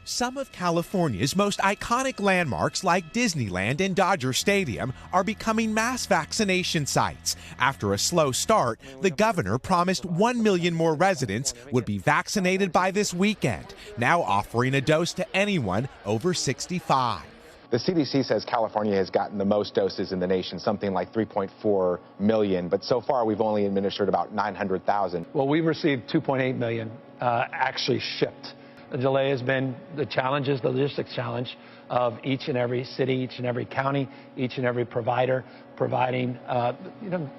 Some of California's most iconic landmarks like Disneyland and Dodger Stadium are becoming mass vaccination sites. After a slow start, the governor promised 1 million more residents would be vaccinated by this weekend, now offering a dose to anyone over 65. The CDC says California has gotten the most doses in the nation, something like 3.4 million, but so far we've only administered about 900,000. Well, we've received 2.8 million actually shipped. The delay has been the challenges, the logistics challenge of each and every city, each and every county, each and every provider providing,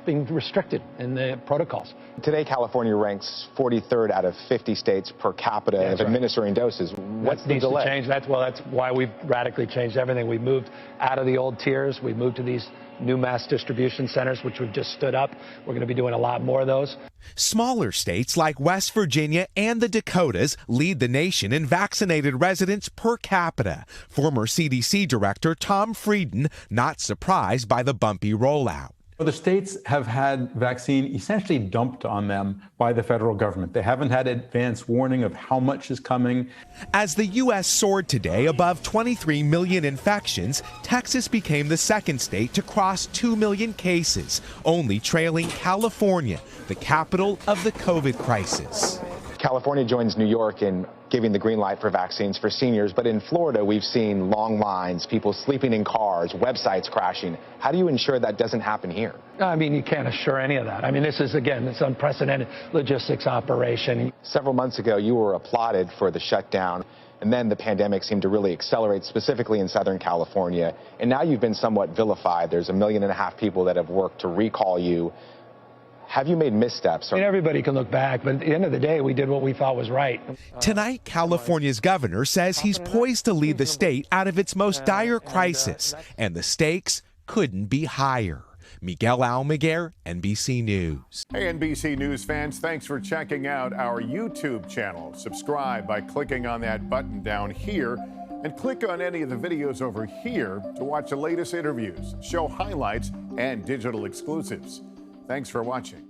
being restricted in the protocols. Today, California ranks 43rd out of 50 states per capita of administering doses. What's the delay? To change. That's why we've radically changed everything. We moved out of the old tiers. We moved to these new mass distribution centers, which we've just stood up. We're going to be doing a lot more of those. Smaller states like West Virginia and the Dakotas lead the nation in vaccinated residents per capita. Former CDC Director Tom Frieden not surprised by the bumpy rollout. The states have had vaccine essentially dumped on them by the federal government. They haven't had advance warning of how much is coming. As the U.S. soared today above 23 million infections, Texas became the second state to cross 2 million cases, only trailing California, the capital of the COVID crisis. California joins New York in giving the green light for vaccines for seniors, but in Florida we've seen long lines, people sleeping in cars, websites crashing. How do you ensure that doesn't happen here? I mean, you can't assure any of that. I mean, this is, again, this unprecedented logistics operation. Several months ago, you were applauded for the shutdown, and then the pandemic seemed to really accelerate, specifically in Southern California. And now you've been somewhat vilified. There's 1.5 million people that have worked to recall you. Have you made missteps? I mean, everybody can look back, but at the end of the day, we did what we thought was right. Tonight, California's governor says he's poised to lead the state out of its most dire crisis, and the stakes couldn't be higher. Miguel Almaguer, NBC News. Hey, NBC News fans, thanks for checking out our YouTube channel. Subscribe by clicking on that button down here, and click on any of the videos over here to watch the latest interviews, show highlights, and digital exclusives. Thanks for watching.